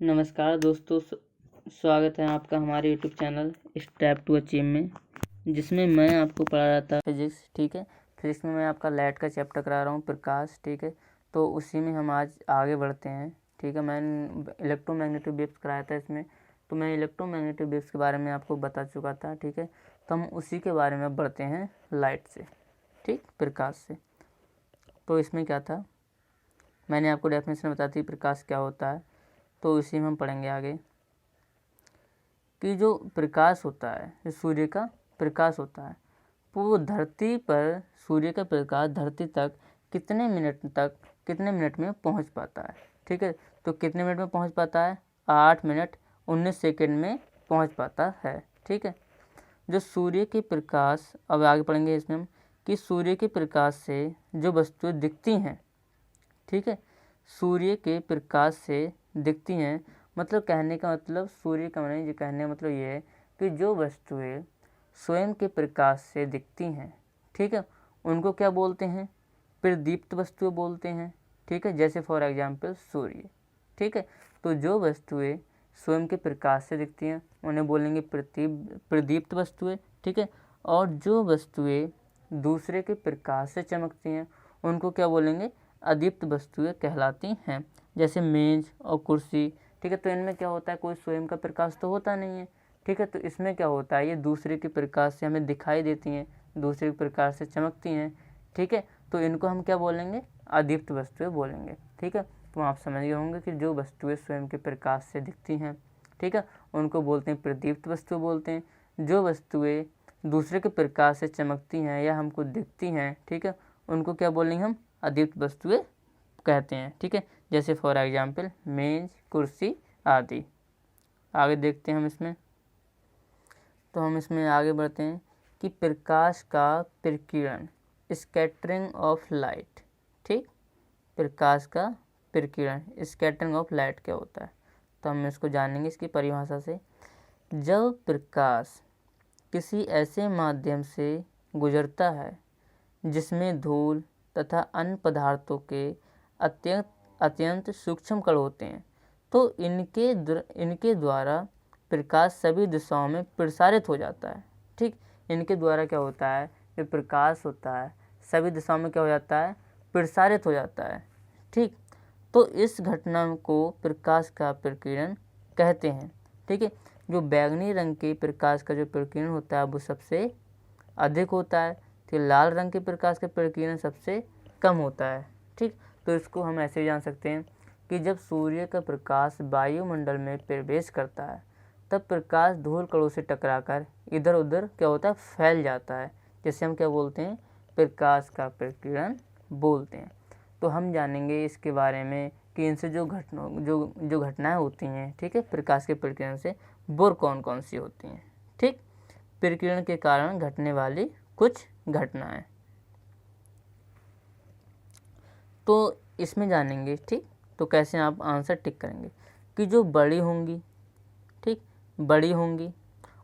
नमस्कार दोस्तों, स्वागत है आपका हमारे YouTube channel step to achieve में, जिसमें मैं आपको पढ़ा रहा था फिजिक्स। ठीक है, फिजिक्स में मैं आपका लाइट का चैप्टर करा रहा हूँ, प्रकाश। ठीक है, तो उसी में हम आज आगे बढ़ते हैं। ठीक है, मैंने इलेक्ट्रोमैग्नेटिक वेव्स कराया था इसमें, तो मैं इलेक्ट्रोमैग्नेटिक वेव्स के बारे में आपको बता चुका था। ठीक है, तो हम उसी के बारे में बढ़ते हैं लाइट से, ठीक, प्रकाश से। तो इसमें क्या था, मैंने आपको डेफिनेशन बता दी प्रकाश क्या होता है, तो इसी में हम पढ़ेंगे आगे कि जो प्रकाश होता है, जो सूर्य का प्रकाश होता है, वो धरती पर सूर्य का प्रकाश धरती तक कितने मिनट में पहुंच पाता है। ठीक है, तो कितने मिनट में पहुंच पाता है? 8 मिनट 19 सेकंड में पहुंच पाता है। ठीक है, जो सूर्य के प्रकाश, अब आगे पढ़ेंगे इसमें हम कि सूर्य के प्रकाश से जो वस्तुएं दिखती हैं, ठीक है, सूर्य के प्रकाश से दिखती हैं, मतलब कहने का मतलब, सूर्य का मतलब, कहने का मतलब ये है कि जो वस्तुएं स्वयं के प्रकाश से दिखती हैं, ठीक है, उनको क्या बोलते हैं? प्रदीप्त वस्तुएं बोलते हैं। ठीक है, जैसे फॉर एग्जांपल सूर्य। ठीक है, तो जो वस्तुएं स्वयं के प्रकाश से दिखती हैं उन्हें बोलेंगे प्रदीप्त वस्तुएं। ठीक है, और जो वस्तुएं दूसरे के प्रकाश से चमकती हैं उनको क्या बोलेंगे? अदीप्त वस्तुएं कहलाती हैं, जैसे मेज और कुर्सी। ठीक है, तो इनमें क्या होता है, कोई स्वयं का प्रकाश तो होता नहीं है। ठीक है, तो इसमें क्या होता है, ये दूसरे के प्रकाश से हमें दिखाई देती हैं, दूसरे के प्रकाश से चमकती हैं। ठीक है, तो इनको हम क्या बोलेंगे? अदीप्त वस्तुएं बोलेंगे। ठीक है, तो आप समझ गए होंगे कि जो वस्तुएं स्वयं के प्रकाश से दिखती हैं, ठीक है, उनको बोलते हैं प्रदीप्त वस्तुएं बोलते हैं। जो वस्तुएं दूसरे के प्रकाश से चमकती हैं या हमको दिखती हैं, ठीक है, उनको क्या बोलेंगे हम? अदीप्त वस्तुएं कहते हैं। ठीक है, जैसे फॉर एग्जांपल मेज, कुर्सी आदि। आगे देखते हैं हम इसमें, तो हम इसमें आगे बढ़ते हैं कि प्रकाश का प्रकीर्णन, स्कैटरिंग ऑफ लाइट। ठीक, प्रकाश का प्रकीर्णन, स्कैटरिंग ऑफ लाइट क्या होता है, तो हम इसको जानेंगे इसकी परिभाषा से। जब प्रकाश किसी ऐसे माध्यम से गुजरता है जिसमें धूल तथा अन्य पदार्थों के अत्यंत सूक्ष्म कण होते हैं, तो इनके द्वारा प्रकाश सभी दिशाओं में प्रसारित हो जाता है। ठीक, इनके द्वारा क्या होता है, जो प्रकाश होता है सभी दिशाओं में क्या हो जाता है? प्रसारित हो जाता है। ठीक, तो इस घटना को प्रकाश का प्रकीर्णन कहते हैं। ठीक है, जो बैंगनी रंग के प्रकाश का जो प्रकीर्णन होता है वो सबसे अधिक होता है, तो लाल रंग के प्रकाश का प्रकीर्णन सबसे कम होता है। ठीक, तो इसको हम ऐसे जान सकते हैं कि जब सूर्य का प्रकाश वायुमंडल में प्रवेश करता है तब प्रकाश धूल कणों से टकराकर इधर उधर क्या होता है? फैल जाता है, जिसे हम क्या बोलते हैं? प्रकाश का प्रकीर्णन बोलते हैं। तो हम जानेंगे इसके बारे में कि इनसे जो घटनाएं होती हैं, ठीक है, प्रकाश के प्रकीर्णन से, वो कौन कौन सी होती हैं। ठीक, प्रकीर्णन के कारण घटने वाली कुछ घटनाएं, तो इसमें जानेंगे। ठीक, तो कैसे आप आंसर टिक करेंगे कि जो बड़ी होंगी, ठीक, बड़ी होंगी,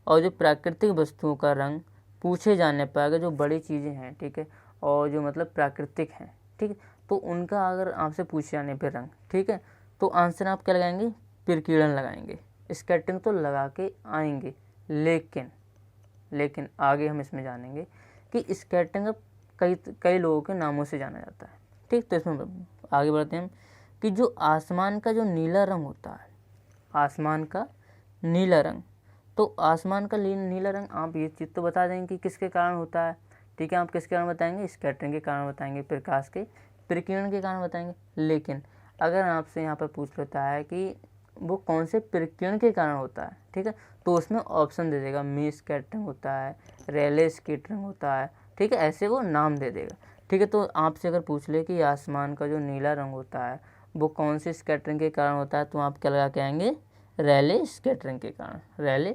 और जो प्राकृतिक वस्तुओं का रंग पूछे जाने पर, अगर जो बड़ी चीज़ें हैं, ठीक है, और जो मतलब प्राकृतिक हैं, ठीक, तो उनका अगर आपसे पूछे जाने पर रंग, ठीक है, तो आंसर आप क्या लगाएंगे? प्रकीर्णन लगाएंगे। स्कैटरिंग तो लगा के आएंगे, लेकिन आगे हम इसमें जानेंगे कि स्कैटरिंग अब कई लोगों के नामों से जाना जाता है। ठीक, तो इसमें आगे बढ़ते हैं कि जो आसमान का जो नीला रंग होता है, आसमान का नीला रंग, तो आसमान का नीला रंग, आप ये चीज़ तो बता देंगे कि किसके कारण होता है। ठीक है, आप किसके कारण बताएंगे? स्कैटरिंग के कारण बताएंगे, प्रकाश के प्रकीर्णन के कारण बताएंगे। लेकिन अगर आपसे यहाँ पर पूछ लेता है कि वो कौन से प्रकीर्णन के कारण होता है, ठीक है, तो उसमें ऑप्शन दे देगा, मी स्कैटरिंग होता है, रेले स्कैटरिंग होता है, ठीक है, ऐसे वो नाम दे देगा। ठीक है, तो आपसे अगर पूछ ले कि आसमान का जो नीला रंग होता है वो कौन सी स्कैटरिंग के कारण होता है, तो आप क्या लगा के आएंगे? रेले स्कैटरिंग के कारण, रेले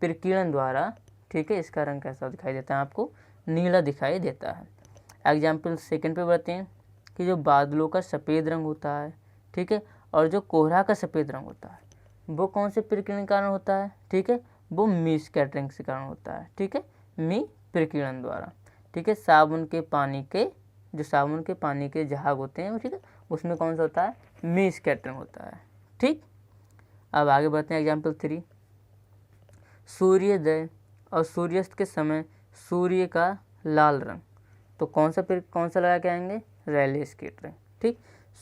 प्रकीर्णन द्वारा। ठीक है, इसका रंग कैसा दिखाई देता है आपको? नीला दिखाई देता है। एग्जाम्पल सेकंड पे बढ़ते हैं कि जो बादलों का सफ़ेद रंग होता है, ठीक है, और जो कोहरा का सफ़ेद रंग होता है, वो कौन से प्रकीर्णन के कारण होता है? ठीक है, वो मी स्कैटरिंग के कारण होता है। ठीक है, मी प्रकीर्णन द्वारा। ठीक है, साबुन के पानी के जहाग होते हैं, ठीक है, उसमें कौन सा होता है? मी स्कैटरिंग होता है। ठीक, अब आगे बढ़ते हैं एग्जाम्पल 3। सूर्योदय और सूर्यास्त के समय सूर्य का लाल रंग, तो कौन सा लगा के आएंगे, रैले स्कैटरिंग। ठीक,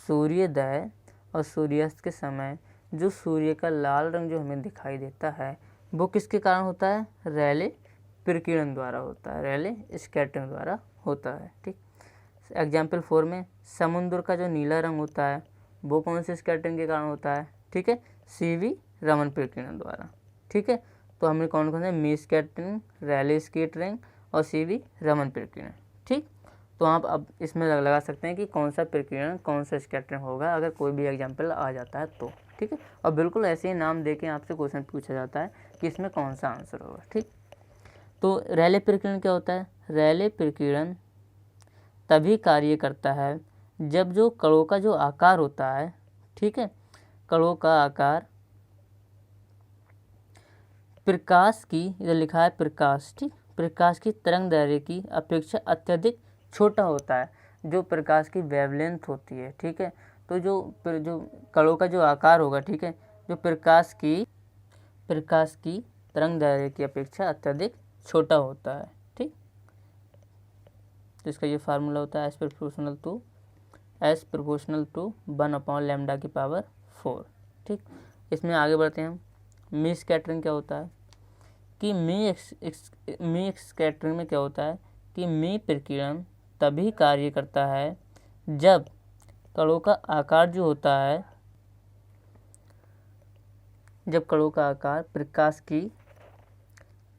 सूर्योदय और सूर्यास्त के समय जो सूर्य का लाल रंग जो हमें दिखाई देता है वो किसके कारण होता है, रैले प्रकीर्णन द्वारा होता है, रैले स्कैटरिंग द्वारा होता है। ठीक, एग्जाम्पल 4 में समुद्र का जो नीला रंग होता है वो कौन से स्कैटरिंग के कारण होता है, ठीक है, CV रमन प्रकीर्णन द्वारा। ठीक है, तो हमने कौन से मी स्कैटरिंग, रैले स्कैटरिंग और CV रमन प्रकीर्णन। ठीक, तो आप अब इसमें लगा सकते हैं कि कौन सा प्रकीर्णन कौन सा स्कैटरिंग होगा अगर कोई भी एग्जाम्पल आ जाता है तो। ठीक है, और बिल्कुल ऐसे ही नाम देके आपसे क्वेश्चन पूछा जाता है कि इसमें कौन सा आंसर होगा। ठीक, तो रैले प्रकीर्णन क्या होता है, रैले प्रकीर्णन तभी कार्य करता है जब जो कणों का जो आकार होता है, ठीक है, कणों का आकार प्रकाश की, इधर लिखा है प्रकाश, ठीक, प्रकाश की तरंग दैर्घ्य की अपेक्षा अत्यधिक छोटा होता है, जो प्रकाश की वेवलेंथ होती है। ठीक है, तो जो कणों का जो आकार होगा, ठीक है, जो प्रकाश की तरंग दैर्घ्य की अपेक्षा अत्यधिक छोटा होता है। ठीक, तो इसका ये फार्मूला होता है एस प्रोपोर्शनल टू 1/λ⁴। ठीक, इसमें आगे बढ़ते हैं हम। मी स्कैटरिंग क्या होता है कि मी स्कैटरिंग में क्या होता है कि मी प्रकीर्णन तभी कार्य करता है जब कणों का आकार जो होता है, जब कणों का आकार प्रकाश की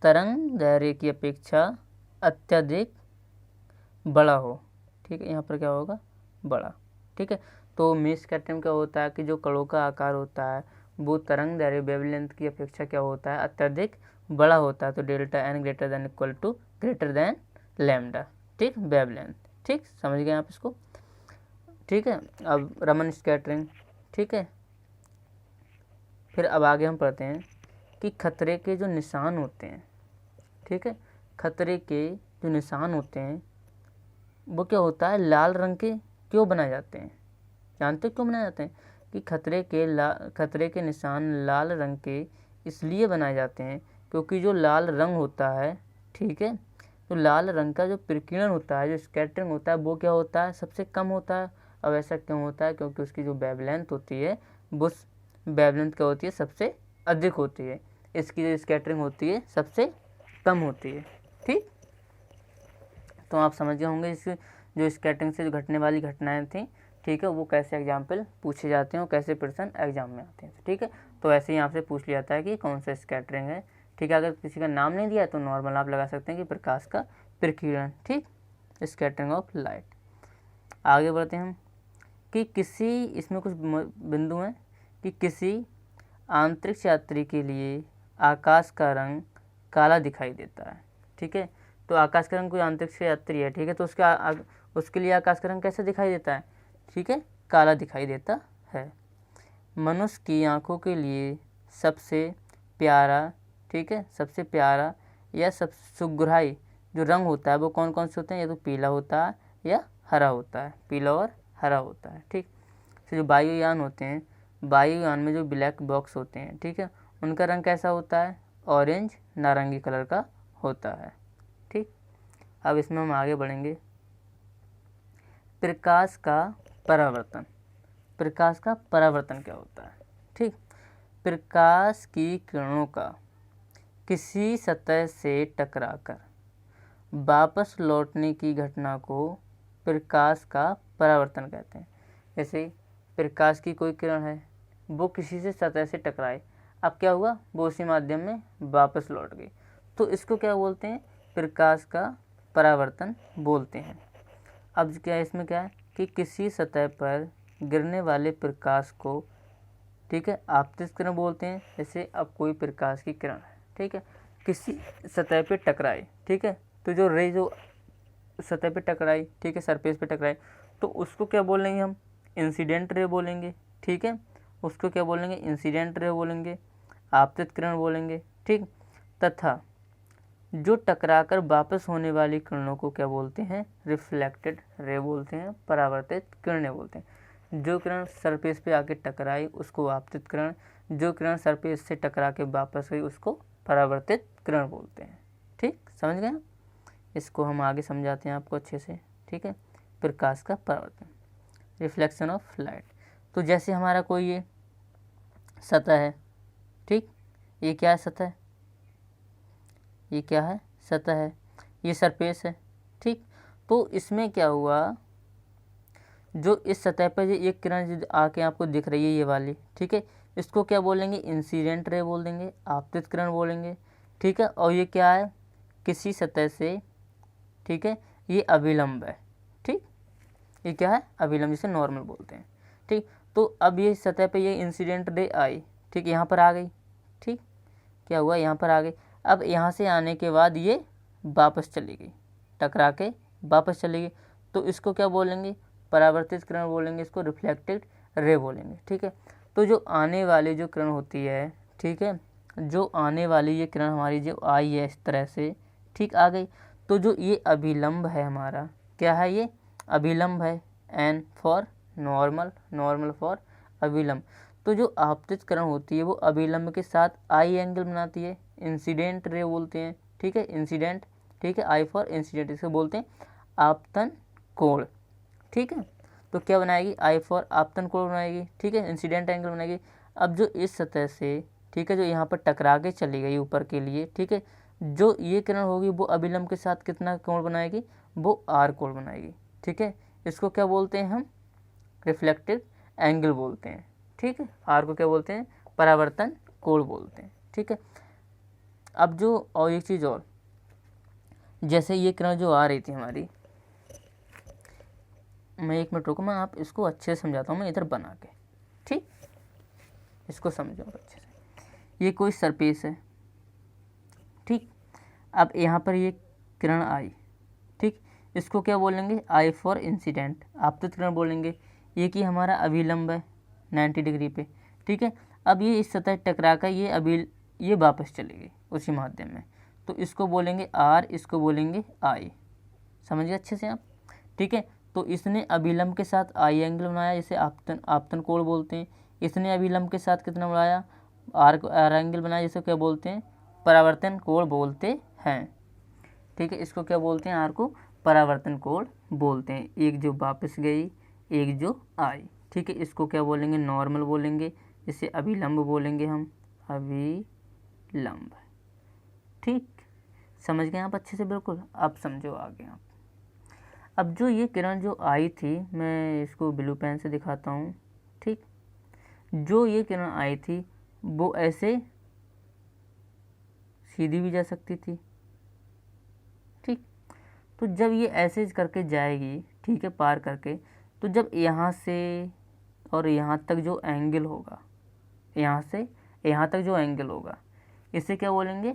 तरंग दैर्घ्य की अपेक्षा अत्यधिक बड़ा हो। ठीक है, यहाँ पर क्या होगा, बड़ा। ठीक है, तो मी स्कैटरिंग क्या होता है कि जो कणों का आकार होता है वो तरंग दैर्घ्य वेवलेंथ की अपेक्षा क्या होता है, अत्यधिक बड़ा होता है, तो Δn ग्रेटर देन लैम्डा। ठीक, वेवलेंथ। ठीक, समझ गए आप इसको। ठीक है, अब रमन स्कैटरिंग। ठीक है, फिर अब आगे हम पढ़ते हैं कि खतरे के जो निशान होते हैं, ठीक है, खतरे के जो निशान होते हैं वो क्या होता है, लाल रंग के क्यों बनाए जाते हैं, जानते हो क्यों बनाए जाते हैं कि खतरे के निशान लाल रंग के इसलिए बनाए जाते हैं क्योंकि जो लाल रंग होता है, ठीक है, तो लाल रंग का जो प्रकीर्णन होता है, जो स्कैटरिंग होता है वो क्या होता है, सबसे कम होता है। अब ऐसा क्यों होता है, क्योंकि उसकी जो वेवलेंथ होती है वो वेवलेंथ क्या होती है, सबसे अधिक होती है, इसकी जो स्कैटरिंग होती है सबसे कम होती है। ठीक, तो आप समझ गए होंगे इस जो स्कैटरिंग से जो घटने वाली घटनाएं थी, ठीक है, वो कैसे एग्जाम्पल पूछे जाते हैं और कैसे प्रश्न एग्जाम में आते हैं। ठीक है, तो ऐसे ही आपसे पूछ लिया जाता है कि कौन सा स्कैटरिंग है। ठीक है, अगर किसी का नाम नहीं दिया तो नॉर्मल आप लगा सकते हैं कि प्रकाश का प्रकीर्णन। ठीक, स्कैटरिंग ऑफ लाइट। आगे बढ़ते हैं हम कि किसी, इसमें कुछ बिंदु हैं कि किसी अंतरिक्ष यात्री के लिए आकाश का रंग काला दिखाई देता है। ठीक है, तो आकाश का रंग कोई अंतरिक्ष यात्री है, ठीक है, तो उसके लिए आकाश का रंग कैसे दिखाई देता है, ठीक है, काला दिखाई देता है। मनुष्य की आंखों के लिए सबसे प्यारा, ठीक है, सबसे प्यारा या सब सुघराई जो रंग होता है वो कौन कौन से होते हैं, या तो पीला होता है या हरा होता है, पीला और हरा होता है। ठीक, तो जो वायुयान होते हैं, वायुयान में जो ब्लैक बॉक्स होते हैं, ठीक है, उनका रंग कैसा होता है, ऑरेंज नारंगी कलर का होता है। ठीक, अब इसमें हम आगे बढ़ेंगे। प्रकाश का परावर्तन, प्रकाश का परावर्तन क्या होता है। ठीक, प्रकाश की किरणों का किसी सतह से टकराकर वापस लौटने की घटना को प्रकाश का परावर्तन कहते हैं। जैसे प्रकाश की कोई किरण है, वो किसी से सतह से टकराए, अब क्या हुआ, वो उसी माध्यम में वापस लौट गई, तो इसको क्या बोलते हैं, प्रकाश का परावर्तन बोलते हैं। अब क्या है, इसमें क्या है कि किसी सतह पर गिरने वाले प्रकाश को, ठीक है, आपतित किरण बोलते हैं। जैसे अब कोई प्रकाश की किरण है, ठीक है, किसी सतह पे टकराए, ठीक है, तो जो रे जो सतह पे टकराई, ठीक है, सरफेस पे टकराई, तो उसको क्या बोलेंगे हम, इंसिडेंट रे बोलेंगे। ठीक है, उसको क्या बोलेंगे, इंसिडेंट रे बोलेंगे, आपतित किरण बोलेंगे। ठीक, तथा जो टकराकर वापस होने वाली किरणों को क्या बोलते हैं, रिफ्लेक्टेड रे बोलते हैं, परावर्तित किरणें बोलते हैं। जो किरण सरफेस पे आके टकराई उसको आपतित किरण, जो किरण सरफेस से टकरा के वापस गई उसको परावर्तित किरण बोलते हैं। ठीक, समझ गए? इसको हम आगे समझाते हैं आपको अच्छे से। ठीक है, प्रकाश का परावर्तन, रिफ्लेक्शन ऑफ लाइट। तो जैसे हमारा कोई ये सतह है, ठीक, ये क्या है? सतह, ये क्या है? सतह है, ये सरफेस है। ठीक, तो इसमें क्या हुआ, जो इस सतह पर ये एक किरण आके आपको दिख रही है ये वाली, ठीक है, इसको क्या बोलेंगे? इंसिडेंट रे बोल देंगे, आपतित किरण बोलेंगे। ठीक है, और ये क्या है? किसी सतह से, ठीक है, ये अभिलंब है। ठीक, ये क्या है? अभिलंब, जिसे नॉर्मल बोलते हैं। ठीक, तो अब ये सतह पे ये इंसिडेंट रे आई, ठीक, यहाँ पर आ गई। ठीक, क्या हुआ? यहाँ पर आ गई। अब यहाँ से आने के बाद ये वापस चली गई, टकरा के वापस चली गई, तो इसको क्या बोलेंगे? परावर्तित किरण बोलेंगे, इसको रिफ्लेक्टेड रे बोलेंगे। ठीक है, तो जो आने वाली जो किरण होती है, ठीक है, जो आने वाली ये किरण हमारी जो आई है इस तरह से, ठीक, आ गई, तो जो ये अभिलंब है हमारा, क्या है? ये अभिलंब है। N for normal, normal for अभिलंब। तो जो आपतित किरण होती है वो अभिलंब के साथ आई एंगल बनाती है, इंसिडेंट रे बोलते हैं। ठीक है, इंसिडेंट, ठीक है, आई फॉर इंसिडेंट, इसे बोलते हैं आपतन कोण। ठीक है, तो क्या बनाएगी? आई फॉर आपतन कोण बनाएगी। ठीक है, इंसिडेंट एंगल बनाएगी। अब जो इस सतह से, ठीक है, जो यहाँ पर टकरा के चली गई ऊपर के लिए, ठीक है, जो ये किरण होगी वो अभिलंब के साथ कितना कोण बनाएगी? वो आर कोण बनाएगी। ठीक है, इसको क्या बोलते हैं हम? रिफ्लेक्टेड एंगल बोलते हैं। ठीक है, आर को क्या बोलते हैं? परावर्तन कोण बोलते हैं। ठीक है, अब जो और एक चीज़ और, जैसे ये किरण जो आ रही थी हमारी, मैं एक मिनट रुको, मैं आप इसको अच्छे से समझाता हूँ मैं इधर बना के। ठीक, इसको समझो अच्छे से। ये कोई सरफेस है, ठीक, अब यहाँ पर ये किरण आई, ठीक, इसको क्या बोलेंगे? आई फॉर इंसिडेंट, आपतित किरण बोलेंगे। ये कि हमारा अभिलंब है 90 डिग्री पे। ठीक है, अब ये इस सतह टकरा कर ये वापस चली गई उसी माध्यम में, तो इसको बोलेंगे आर, इसको बोलेंगे आई। समझिए अच्छे से आप। ठीक है, तो इसने अभिलंब के साथ आई एंगल बनाया, जिसे आपतन कोण बोलते हैं। इसने अभिलंब के साथ कितना बनाया? आर एंगल बनाया, जिसे क्या बोलते हैं? परावर्तन कोण बोलते हैं। ठीक है, इसको क्या बोलते हैं? आर को परावर्तन कोण बोलते हैं। एक जो वापस गई, एक जो आई। ठीक है, इसको क्या बोलेंगे? नॉर्मल बोलेंगे, इसे अभिलंब बोलेंगे हम, अभिलंब। ठीक, समझ गए आप अच्छे से? बिल्कुल, आप समझो आगे आप। अब जो ये किरण जो आई थी, मैं इसको ब्लू पेन से दिखाता हूँ। ठीक, जो ये किरण आई थी वो ऐसे सीधी भी जा सकती थी। ठीक, तो जब ये ऐसे करके जाएगी, ठीक है, पार करके, तो जब यहाँ से और यहाँ तक जो एंगल होगा, यहाँ से यहाँ तक जो एंगल होगा, इसे क्या बोलेंगे?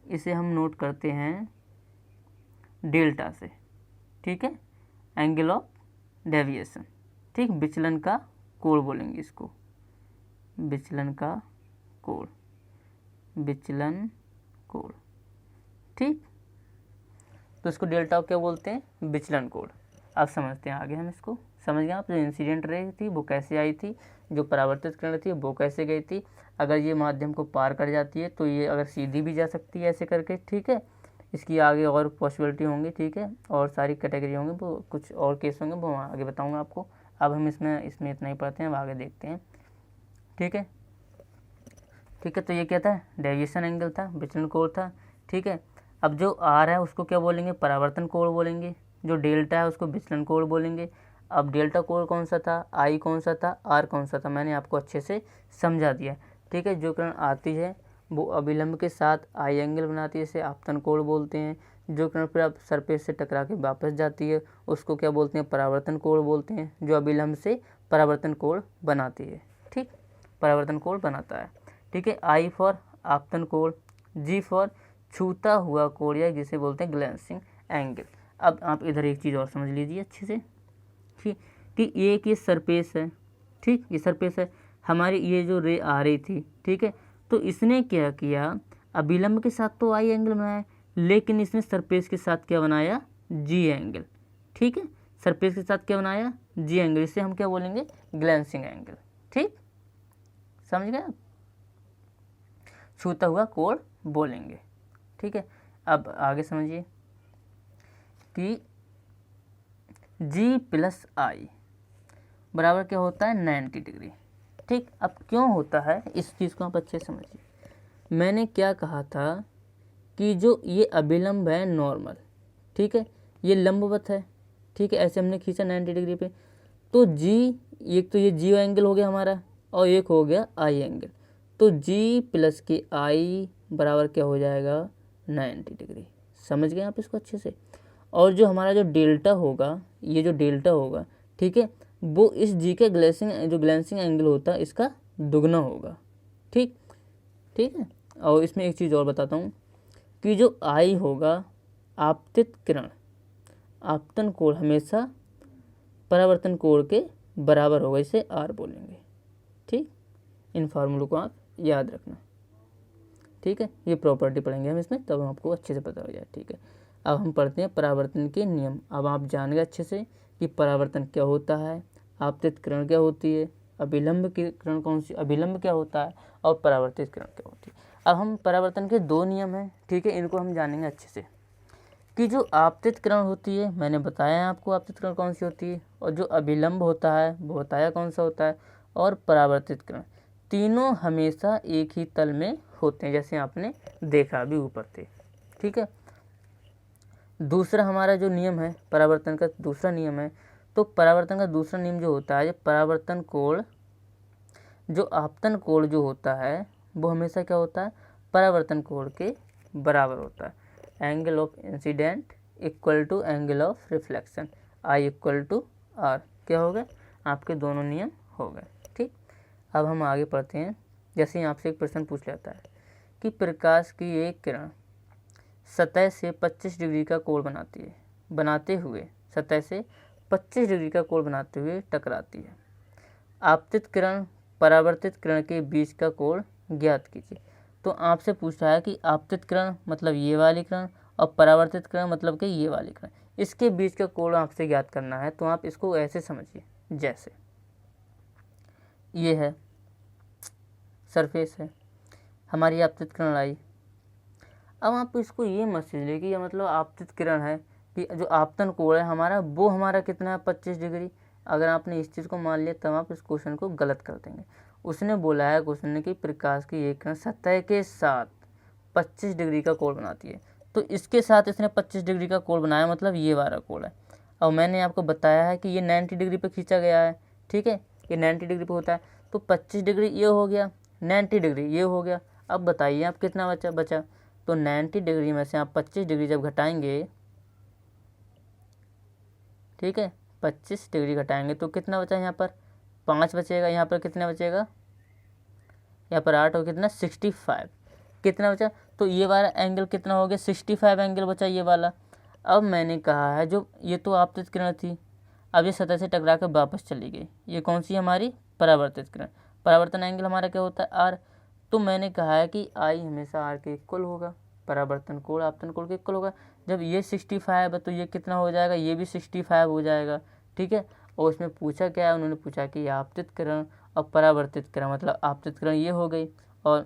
इसे हम नोट करते हैं डेल्टा से। ठीक है, एंगल ऑफ डेविएशन। ठीक, विचलन का कोण बोलेंगे इसको, विचलन का कोण, विचलन कोण। ठीक, तो इसको डेल्टा क्या बोलते हैं? विचलन कोण। अब समझते हैं आगे हम इसको। समझ गए आप? जो इंसिडेंट रे थी वो कैसे आई थी, जो परावर्तित किरण थी वो कैसे गई थी। अगर ये माध्यम को पार कर जाती है तो ये अगर सीधी भी जा सकती है ऐसे करके। ठीक है, इसकी आगे और पॉसिबिलिटी होंगी। ठीक है, और सारी कैटेगरी होंगी, वो कुछ और केस होंगे वो आगे बताऊंगा आपको। अब हम इसमें इतना ही पढ़ते हैं, अब आगे देखते हैं। ठीक है, ठीक है, तो ये क्या था? डेविएशन एंगल था, विचलन कोण था। ठीक है, अब जो आर है उसको क्या बोलेंगे? परावर्तन कोण बोलेंगे। जो डेल्टा है उसको विचलन कोण बोलेंगे। अब डेल्टा कोण कौन सा था, आई कौन सा था, आर कौन सा था, मैंने आपको अच्छे से समझा दिया। ठीक है, जो किरण आती है वो अभिलंब के साथ आई एंगल बनाती है, इसे आपतन कोण बोलते हैं। जो किरण फिर अब सरफेस से टकरा के वापस जाती है उसको क्या बोलते हैं? परावर्तन कोण बोलते हैं, जो अभिलंब से परावर्तन कोण बनाती है। ठीक, परावर्तन कोण बनाता है। ठीक है, आई फॉर आपतन कोण, जी फॉर छूता हुआ कोण, या जिसे बोलते हैं ग्लेंसिंग एंगल। अब आप इधर एक चीज़ और समझ लीजिए अच्छे से, ठीक, कि ये सरफेस है। ठीक, ये सरफेस है हमारी, ये जो रे आ रही थी, ठीक है, तो इसने क्या किया? अभिलंब के साथ तो आई एंगल बनाया, लेकिन इसने सरफेस के साथ क्या बनाया? जी एंगल। ठीक है, सरफेस के साथ क्या बनाया, जी एंगल, इसे हम क्या बोलेंगे, ग्लेंसिंग एंगल। ठीक, समझ गए आप, छूता हुआ कोण बोलेंगे। ठीक है, अब आगे समझिए कि जी प्लस आई बराबर क्या होता है, 90 डिग्री। ठीक, अब क्यों होता है इस चीज़ को आप अच्छे से समझिए। मैंने क्या कहा था कि जो ये अभिलंब है नॉर्मल, ठीक है, ये लंबवत है, ठीक है, ऐसे हमने खींचा 90 डिग्री पे, तो जी, एक तो ये जी एंगल हो गया हमारा और एक हो गया आई एंगल, तो जी प्लस के आई बराबर क्या हो जाएगा, 90 डिग्री। समझ गए आप इसको अच्छे से। और जो हमारा जो डेल्टा होगा, ये जो डेल्टा होगा, ठीक है, वो इस जी के ग्लेंसिंग एंगल होता है इसका दुगना होगा। ठीक, ठीक है। और इसमें एक चीज़ और बताता हूँ कि जो आई होगा, आपतित किरण, आपतन कोण हमेशा परावर्तन कोण के बराबर होगा, इसे आर बोलेंगे। ठीक, इन फार्मूलों को आप याद रखना। ठीक है, ये प्रॉपर्टी पढ़ेंगे हम इसमें, तब आपको अच्छे से पता हो जाए। ठीक है, अब हम पढ़ते हैं परावर्तन के नियम। अब आप जान गए अच्छे से कि परावर्तन क्या होता है, आपतित किरण क्या होती है, अभिलंब की किरण कौन सी, अभिलंब क्या होता है, और परावर्तित किरण क्या होती है। अब हम परावर्तन के 2 नियम हैं, ठीक है, इनको हम जानेंगे अच्छे से कि जो आपतित किरण होती है, मैंने बताया आपको आपतित किरण कौन सी होती है, और जो अभिलंब होता है वो बताया कौन सा होता है, और परावर्तित किरण, तीनों हमेशा एक ही तल में होते हैं, जैसे आपने देखा अभी ऊपर थे। ठीक है, दूसरा हमारा जो नियम है परावर्तन का, दूसरा नियम है, तो परावर्तन का दूसरा नियम जो होता है, परावर्तन कोण, जो आपतन कोण जो होता है वो हमेशा क्या होता है, परावर्तन कोण के बराबर होता है। Angle of incident equal to angle of reflection, I equal to R, क्या हो गए, आपके दोनों नियम हो गए। ठीक, अब हम आगे पढ़ते हैं। जैसे ही आपसे एक प्रश्न पूछ लेता है कि प्रकाश की एक किरण सतह से 25 डिग्री का कोण बनाते हुए सतह से 25 डिग्री का कोण बनाते हुए टकराती है, आपतित किरण परावर्तित किरण के बीच का कोण ज्ञात कीजिए। तो आपसे पूछ रहा है कि आपतित किरण मतलब ये वाली किरण और परावर्तित किरण मतलब कि ये वाली किरण, इसके बीच का कोण आपसे ज्ञात करना है। तो आप इसको ऐसे समझिए, जैसे ये है सरफेस है, हमारी आपतित किरण आई। अब आप इसको ये मत समझिए कि मतलब आपतित किरण है कि जो आपतन कोण है हमारा वो हमारा कितना है, 25 डिग्री। अगर आपने इस चीज़ को मान लिया तब आप इस क्वेश्चन को गलत कर देंगे। उसने बोला है क्वेश्चन ने कि प्रकाश की एक किरण सतह के साथ 25 डिग्री का कोण बनाती है, तो इसके साथ इसने 25 डिग्री का कोण बनाया, मतलब ये वाला कोण है। और मैंने आपको बताया है कि ये 90 डिग्री पर खींचा गया है। ठीक है, ये 90 डिग्री पर होता है, तो 25 डिग्री ये हो गया, 90 डिग्री ये हो गया। अब बताइए आप कितना बचा। तो 90 डिग्री में से आप 25 डिग्री जब घटाएंगे, ठीक है, 25 डिग्री घटाएंगे तो कितना बचा, यहाँ पर 5 बचेगा, यहाँ पर कितना बचेगा, यहाँ पर 8 और कितना 65, कितना बचा, तो ये वाला एंगल कितना हो गया, 65 एंगल बचा ये वाला। अब मैंने कहा है जो ये तो आपतित किरण थी, अब ये सतह से टकरा कर वापस चली गई, ये कौन सी हमारी परावर्तित किरण, परावर्तन एंगल हमारा क्या होता है, आर। तो मैंने कहा है कि आई हमेशा आर के इक्वल होगा, परावर्तन कोण आपतन कोण के इक्वल होगा। जब ये 65 है तो ये कितना हो जाएगा, ये भी 65 हो जाएगा। ठीक है, और उसमें पूछा क्या है, उन्होंने पूछा कि आपतित किरण और परावर्तित किरण, मतलब आपतित किरण ये हो गई और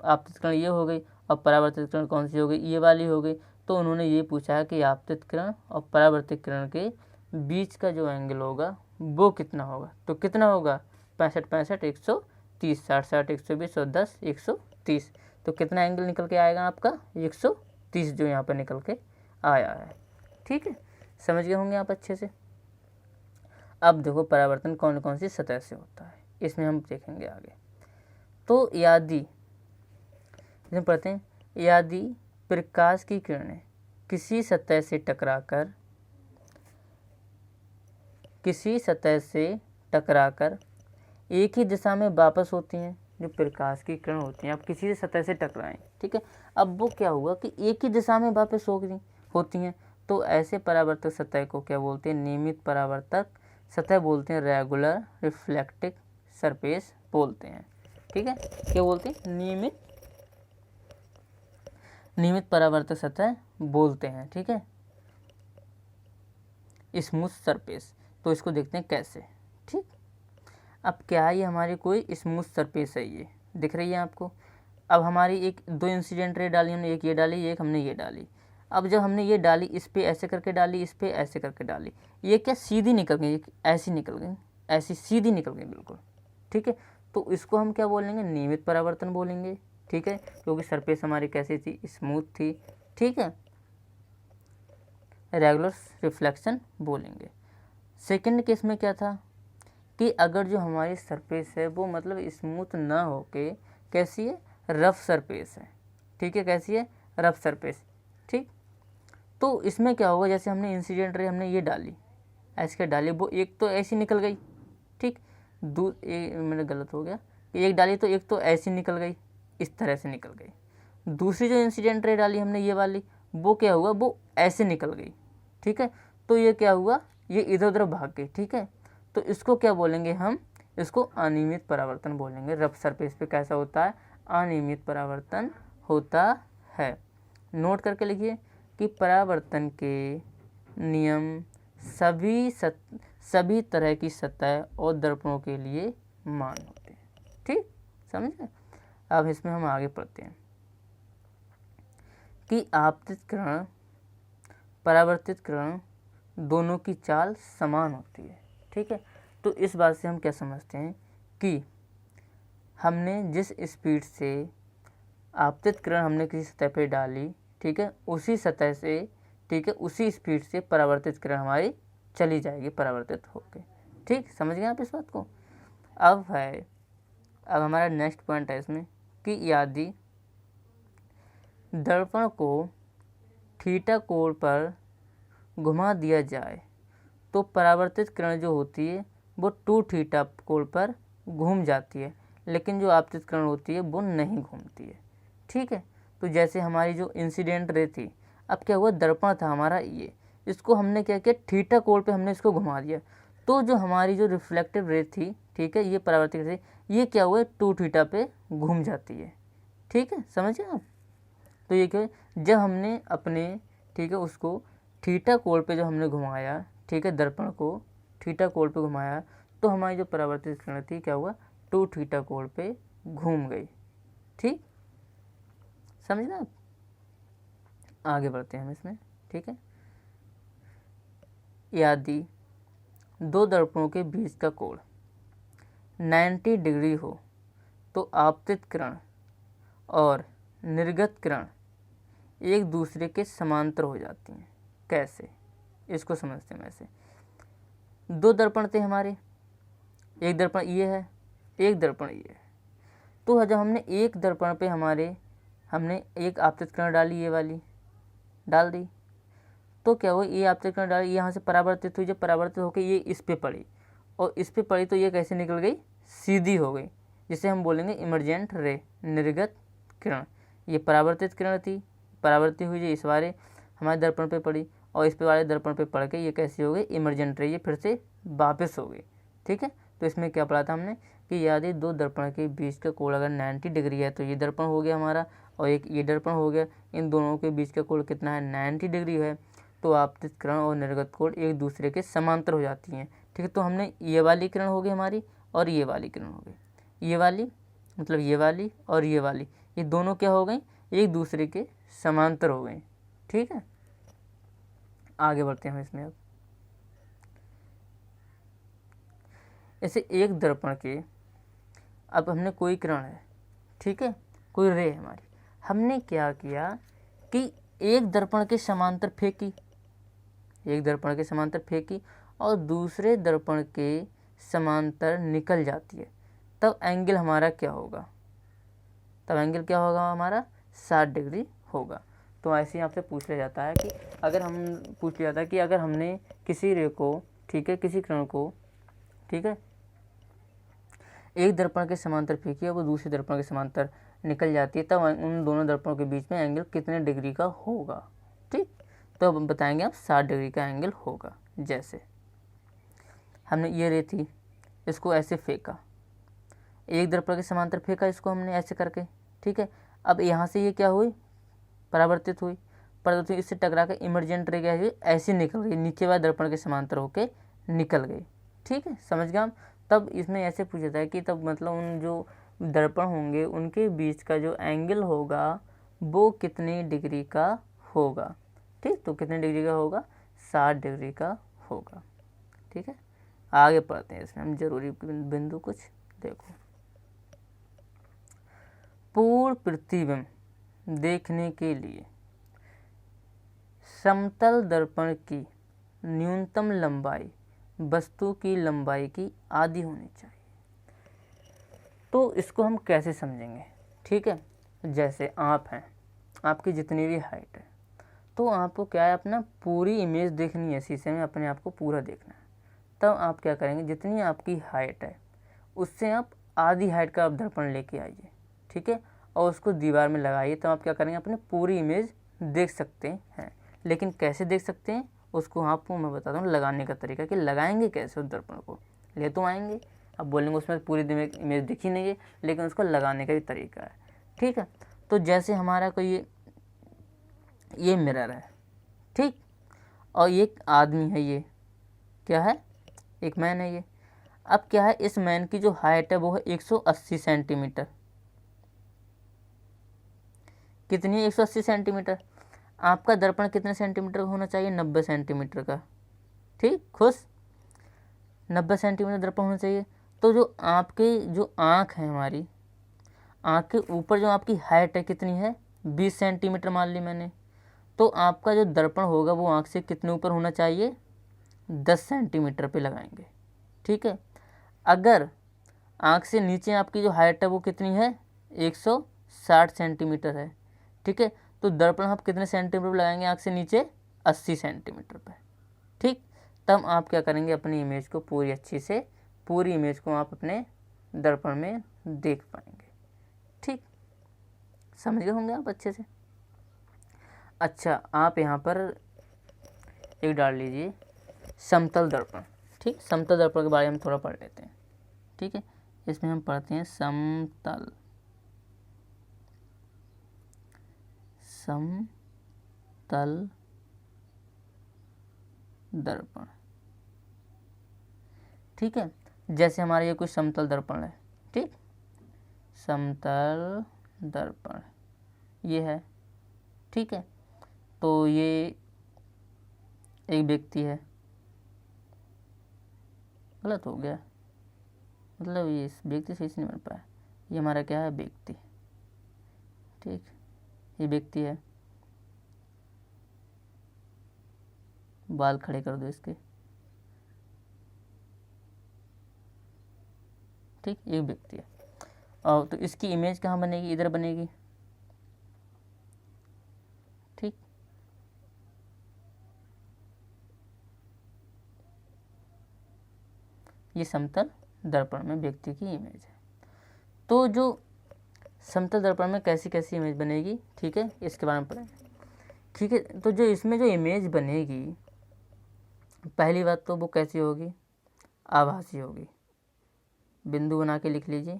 आपतित किरण ये हो गई और परावर्तित किरण कौन सी हो गई, ये वाली हो गई। तो उन्होंने ये पूछा कि आपतित किरण और परावर्तित किरण के बीच का जो एंगल होगा वो कितना होगा। तो कितना होगा, 65 130, 60 120 और 10 130। तो कितना एंगल निकल के आएगा आपका, 130 जो यहाँ पर निकल के आया है। ठीक है, समझ गए होंगे आप अच्छे से। अब देखो परावर्तन कौन कौन सी सतह से होता है, इसमें हम देखेंगे आगे। तो यदि इसमें पढ़ते हैं, यदि प्रकाश की किरणें किसी सतह से टकराकर एक ही दिशा में वापस होती हैं, जो प्रकाश की किरण होती हैं, अब किसी से सतह से टकराएं, ठीक है, अब वो क्या हुआ कि एक ही दिशा में वापस होती हैं, तो ऐसे परावर्तक सतह को क्या बोलते हैं, नियमित परावर्तक सतह बोलते हैं, रेगुलर रिफ्लेक्टिव सरफेस बोलते हैं। ठीक है, क्या बोलते हैं, नियमित परावर्तक सतह बोलते हैं। ठीक है, स्मूथ सरफेस। तो इसको देखते हैं कैसे। ठीक, अब क्या है, ये हमारी कोई स्मूथ सरफेस है, ये दिख रही है आपको। अब हमारी एक दो इंसिडेंट रे डाली हमने, एक ये डाली, एक हमने ये डाली। अब जब हमने ये डाली, इस पे ऐसे करके डाली, इस पे ऐसे करके डाली, ये क्या सीधी निकल गई, ऐसी निकल गई, ऐसी सीधी निकल गई बिल्कुल। ठीक है, तो इसको हम क्या बोलेंगे, नियमित परावर्तन बोलेंगे। ठीक है, क्योंकि सरफेस हमारी कैसी थी, स्मूथ थी। ठीक है, रेगुलर रिफ्लेक्शन बोलेंगे। सेकंड केस में क्या था कि अगर जो हमारी सरफेस है वो मतलब स्मूथ ना होके कैसी है, रफ सरफेस है। ठीक है, कैसी है, रफ सरफेस। ठीक, तो इसमें क्या होगा, जैसे हमने इंसिडेंट रे हमने ये डाली, ऐसे क्या डाली, वो एक तो ऐसी निकल गई। ठीक, मेरा गलत हो गया, एक डाली तो एक तो ऐसी निकल गई, इस तरह से निकल गई। दूसरी जो इंसिडेंट रे डाली हमने ये वाली, वो क्या हुआ, वो ऐसे निकल गई। ठीक है, तो ये क्या हुआ, ये इधर उधर भाग गई। ठीक है, तो इसको क्या बोलेंगे हम, इसको अनियमित परावर्तन बोलेंगे। रफ सरफेस पे कैसा होता है, अनियमित परावर्तन होता है। नोट करके लिखिए कि परावर्तन के नियम सभी तरह की सतह और दर्पणों के लिए मान होते हैं। ठीक, समझे। अब इसमें हम आगे पढ़ते हैं कि आपतित किरण परावर्तित किरण दोनों की चाल समान होती है। ठीक है, तो इस बात से हम क्या समझते हैं कि हमने जिस स्पीड से आपतित किरण हमने किसी सतह पे डाली, ठीक है, उसी सतह से, ठीक है, उसी स्पीड से परावर्तित किरण हमारी चली जाएगी, परावर्तित होके। ठीक, समझ गए आप इस बात को। अब हमारा नेक्स्ट पॉइंट है इसमें कि यदि दर्पण को थीटा कोण पर घुमा दिया जाए तो परावर्तित किरण जो होती है वो 2 थीटा कोण पर घूम जाती है, लेकिन जो आपतित किरण होती है वो नहीं घूमती है। ठीक है, तो जैसे हमारी जो इंसिडेंट रे थी, अब क्या हुआ, दर्पण था हमारा ये, इसको हमने क्या किया, थीटा कोण पे हमने इसको घुमा दिया, तो जो हमारी जो रिफ्लेक्टिव रे थी, ठीक है, ये परावर्तित रे, ये क्या हुआ, 2 थीटा पे घूम जाती है। ठीक है, समझे आप। तो ये क्या, जब हमने अपने, ठीक है, उसको थीटा कोण पे जो हमने घुमाया, ठीक है, दर्पण को थीटा कोण पे घुमाया, तो हमारी जो परावर्तित किरण थी क्या हुआ, 2 थीटा कोण पे घूम गई। ठीक, समझना आप। आगे बढ़ते हैं हम इसमें। ठीक है, यदि दो दर्पणों के बीच का कोण 90 डिग्री हो तो आपतित किरण और निर्गत किरण एक दूसरे के समांतर हो जाती हैं। कैसे, इसको समझते हैं। वैसे 2 दर्पण थे हमारे, एक दर्पण ये है, एक दर्पण ये है। तो जब हमने एक दर्पण पे हमने एक आपतित किरण डाली, ये वाली डाल दी, तो क्या हुआ, ये आपतित किरण डाली, यहाँ से परावर्तित हुई, जब परावर्तित होकर ये इस पे पड़ी और इस पे पड़ी तो ये कैसे निकल गई, सीधी हो गई, जिसे हम बोलेंगे इमर्जेंट रे, निर्गत किरण। ये परावर्तित किरण थी, परावर्तित हुई, जो इस वाले हमारे दर्पण पे पड़ी और इस पे वाले दर्पण पे पड़ के ये कैसी हो गई, इमर्जेंट रे, ये फिर से वापस हो गई। ठीक है, तो इसमें क्या पढ़ा था हमने कि यदि 2 दर्पण के बीच का कोण अगर 90 डिग्री है तो ये दर्पण हो गया हमारा और एक ये दर्पण हो गया, इन दोनों के बीच का कोण कितना है, 90 डिग्री है, तो आपतित किरण और निर्गत कोण एक दूसरे के समांतर हो जाती हैं। ठीक है, तो हमने ये वाली किरण हो गई हमारी और ये वाली किरण हो गई, ये वाली मतलब ये वाली और ये वाली, ये दोनों क्या हो गई, एक दूसरे के समांतर हो गई। ठीक है, आगे बढ़ते हैं हम इसमें। अब ऐसे एक दर्पण के, अब हमने कोई किरण है, ठीक है, कोई रे है हमारी, हमने क्या किया कि एक दर्पण के समांतर फेंकी, एक दर्पण के समांतर फेंकी और दूसरे दर्पण के समांतर निकल जाती है, तब एंगल हमारा क्या होगा, तब एंगल क्या होगा हमारा, 60 डिग्री होगा। तो ऐसे ही आपसे पूछ लिया जाता है कि पूछ लिया जाता है कि अगर हमने किसी रे को, ठीक है, किसी किरण को, ठीक है, एक दर्पण के समांतर फेंकी और वो दूसरे दर्पण के समांतर निकल जाती है, तब उन दोनों दर्पणों के बीच में एंगल कितने डिग्री का होगा। ठीक, तो अब बताएंगे आप 60 डिग्री का एंगल होगा। जैसे हमने ये रे थी, इसको ऐसे फेंका, एक दर्पण के समांतर फेंका इसको हमने ऐसे करके, ठीक है, अब यहाँ से ये क्या हुई, परावर्तित हुई, परंतु इससे टकरा कर इमर्जेंट रे क्या है ऐसे निकल गई, नीचे वाले दर्पण के समांतर होके निकल गई। ठीक है, समझ गए हम। तब इसमें ऐसे पूछा था कि तब मतलब उन जो दर्पण होंगे उनके बीच का जो एंगल होगा वो कितने डिग्री का होगा। ठीक, तो कितने डिग्री का होगा, 60 डिग्री का होगा। ठीक है, आगे पढ़ते हैं इसमें हम जरूरी बिंदु कुछ। देखो, पूर्ण प्रतिबिंब देखने के लिए समतल दर्पण की न्यूनतम लंबाई वस्तु की लंबाई की आधी होनी चाहिए। तो इसको हम कैसे समझेंगे। ठीक है, जैसे आप हैं, आपकी जितनी भी हाइट है, तो आपको क्या है अपना पूरी इमेज देखनी है शीशे में, अपने आप को पूरा देखना है। तब आप क्या करेंगे, जितनी आपकी हाइट है उससे आप आधी हाइट का आप दर्पण लेके आइए। ठीक है, और उसको दीवार में लगाइए। तब आप क्या करेंगे, अपनी पूरी इमेज देख सकते हैं। लेकिन कैसे देख सकते हैं उसको आपको मैं बताता हूँ लगाने का तरीका, कि लगाएंगे कैसे उस दर्पण को। ले तो आएंगे, अब बोलेंगे उसमें पूरी इमेज दिखी नहीं है, लेकिन उसको लगाने का भी तरीका है। ठीक है, तो जैसे हमारा कोई ये मिरर है, ठीक, और ये एक आदमी है, ये क्या है, एक मैन है ये। अब क्या है, इस मैन की जो हाइट है वो है 180 सेंटीमीटर। कितनी है, 180 सेंटीमीटर। आपका दर्पण कितने सेंटीमीटर का होना चाहिए, 90 सेंटीमीटर का। ठीक, खुश, 90 सेंटीमीटर दर्पण होना चाहिए। तो जो आपके जो आँख है, हमारी आँख के ऊपर जो आपकी हाइट है कितनी है, 20 सेंटीमीटर मान ली मैंने। तो आपका जो दर्पण होगा वो आँख से कितने ऊपर होना चाहिए, 10 सेंटीमीटर पे लगाएंगे। ठीक है, अगर आँख से नीचे आपकी जो हाइट है वो कितनी है, 160 सेंटीमीटर है। ठीक है, तो दर्पण आप कितने सेंटीमीटर पर लगाएंगे, आँख से नीचे 80 सेंटीमीटर पर। ठीक, तब आप क्या करेंगे, अपनी इमेज को पूरी अच्छी से, पूरी इमेज को आप अपने दर्पण में देख पाएंगे। ठीक, समझ गए होंगे आप अच्छे से। अच्छा, आप यहाँ पर एक डाल लीजिए समतल दर्पण। ठीक, समतल दर्पण के बारे में थोड़ा पढ़ लेते हैं। ठीक है, इसमें हम पढ़ते हैं समतल दर्पण। ठीक है, जैसे हमारा ये कुछ समतल दर्पण है। ठीक, समतल दर्पण ये है। ठीक है, तो ये एक व्यक्ति है, गलत हो गया, मतलब ये इस व्यक्ति से नहीं बन पाया। ये हमारा क्या है, व्यक्ति। ठीक, ये व्यक्ति है, बाल खड़े कर दो इसके। ठीक, एक व्यक्ति है, और तो इसकी इमेज कहाँ बनेगी, इधर बनेगी। ठीक, ये समतल दर्पण में व्यक्ति की इमेज है। तो जो समतल दर्पण में कैसी कैसी इमेज बनेगी, ठीक है, इसके बारे में पढ़ेंगे। ठीक है, तो जो इसमें जो इमेज बनेगी, पहली बात तो वो कैसी होगी, आभासी होगी। बिंदु बना के लिख लीजिए,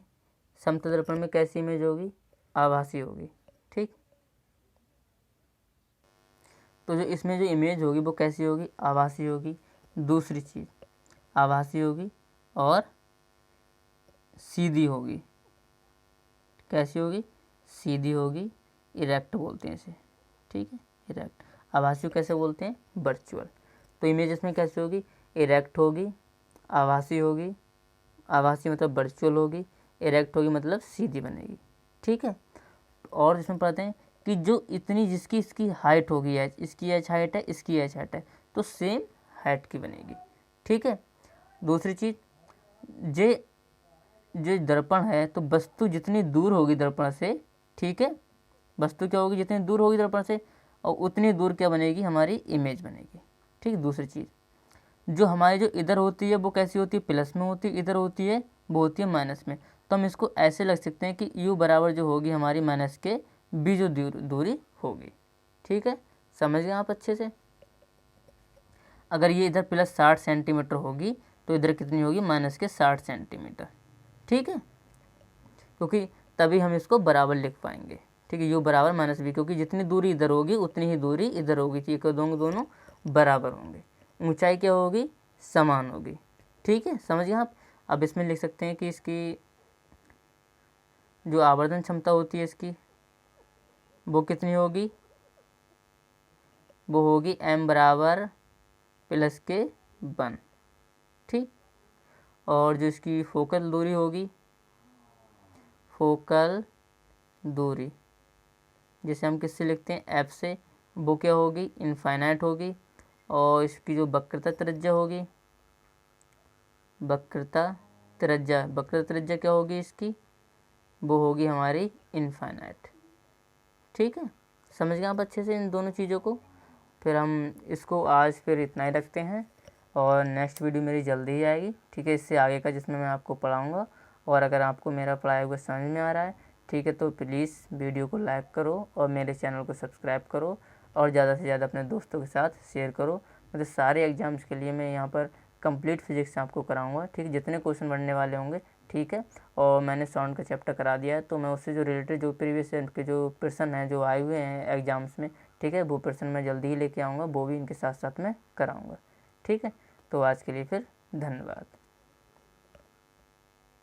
समतल दर्पण में कैसी इमेज होगी, आभासी होगी। ठीक, तो जो इसमें जो इमेज होगी वो कैसी होगी, आभासी होगी। दूसरी चीज़, आभासी होगी और सीधी होगी। कैसी होगी, सीधी होगी, इरेक्ट बोलते हैं इसे। ठीक है, इरेक्ट। आभासी कैसे बोलते हैं, वर्चुअल। तो इमेज इसमें कैसी होगी, इरेक्ट होगी, आभासी होगी, आभासी मतलब वर्चुअल होगी, इरेक्ट होगी मतलब सीधी बनेगी। ठीक है, और इसमें पढ़ते हैं कि जो इतनी जिसकी इसकी हाइट होगी, एच, इसकी एच हाइट है, इसकी एच हाइट है, तो सेम हाइट की बनेगी। ठीक है, दूसरी चीज़, जे जो दर्पण है तो वस्तु जितनी दूर होगी दर्पण से, ठीक है, वस्तु क्या होगी, जितनी दूर होगी दर्पण से, और उतनी दूर क्या बनेगी, हमारी इमेज बनेगी। ठीक, दूसरी चीज़, जो हमारी जो इधर होती है वो कैसी होती है, प्लस में होती है, इधर होती है वो होती है माइनस में। तो हम इसको ऐसे लग सकते हैं कि यू बराबर जो होगी हमारी माइनस के बी जो दूरी होगी। ठीक है, समझ गए आप अच्छे से। अगर ये इधर प्लस 60 सेंटीमीटर होगी तो इधर कितनी होगी, माइनस के 60 सेंटीमीटर। ठीक है, क्योंकि तभी हम इसको बराबर लिख पाएंगे। ठीक है, यू बराबर माइनस बी, क्योंकि जितनी दूरी इधर होगी उतनी ही दूरी इधर होगी, ठीक है, दोनों बराबर होंगे, ऊंचाई क्या होगी, समान होगी। ठीक है, समझ गए आप। अब इसमें लिख सकते हैं कि इसकी जो आवर्धन क्षमता होती है इसकी वो कितनी होगी, वो होगी m बराबर प्लस के 1। ठीक, और जो इसकी फोकल दूरी होगी, फोकल दूरी जिसे हम किससे लिखते हैं, f से, वो क्या होगी, इनफाइनाइट होगी। और इसकी जो वक्रता त्रिज्या होगी, वक्रता त्रिज्या क्या होगी इसकी, वो होगी हमारी इनफाइनाइट। ठीक है, समझ गए आप अच्छे से इन दोनों चीज़ों को। फिर हम इसको आज फिर इतना ही रखते हैं, और नेक्स्ट वीडियो मेरी जल्दी ही आएगी। ठीक है, इससे आगे का जिसमें मैं आपको पढ़ाऊँगा। और अगर आपको मेरा पढ़ाया हुआ समझ में आ रहा है, ठीक है, तो प्लीज़ वीडियो को लाइक करो और मेरे चैनल को सब्सक्राइब करो, और ज़्यादा से ज़्यादा अपने दोस्तों के साथ शेयर करो। मतलब सारे एग्ज़ाम्स के लिए मैं यहाँ पर कंप्लीट फिजिक्स आपको कराऊंगा। ठीक है, जितने क्वेश्चन बनने वाले होंगे। ठीक है, और मैंने साउंड का चैप्टर करा दिया है, तो मैं उससे जो रिलेटेड जो प्रीवियस के जो प्रश्न हैं जो आए हुए हैं एग्ज़ाम्स में, ठीक है, वो प्रश्न मैं जल्दी ही लेके आऊँगा, वो भी इनके साथ साथ में कराऊँगा। ठीक है, तो आज के लिए फिर धन्यवाद।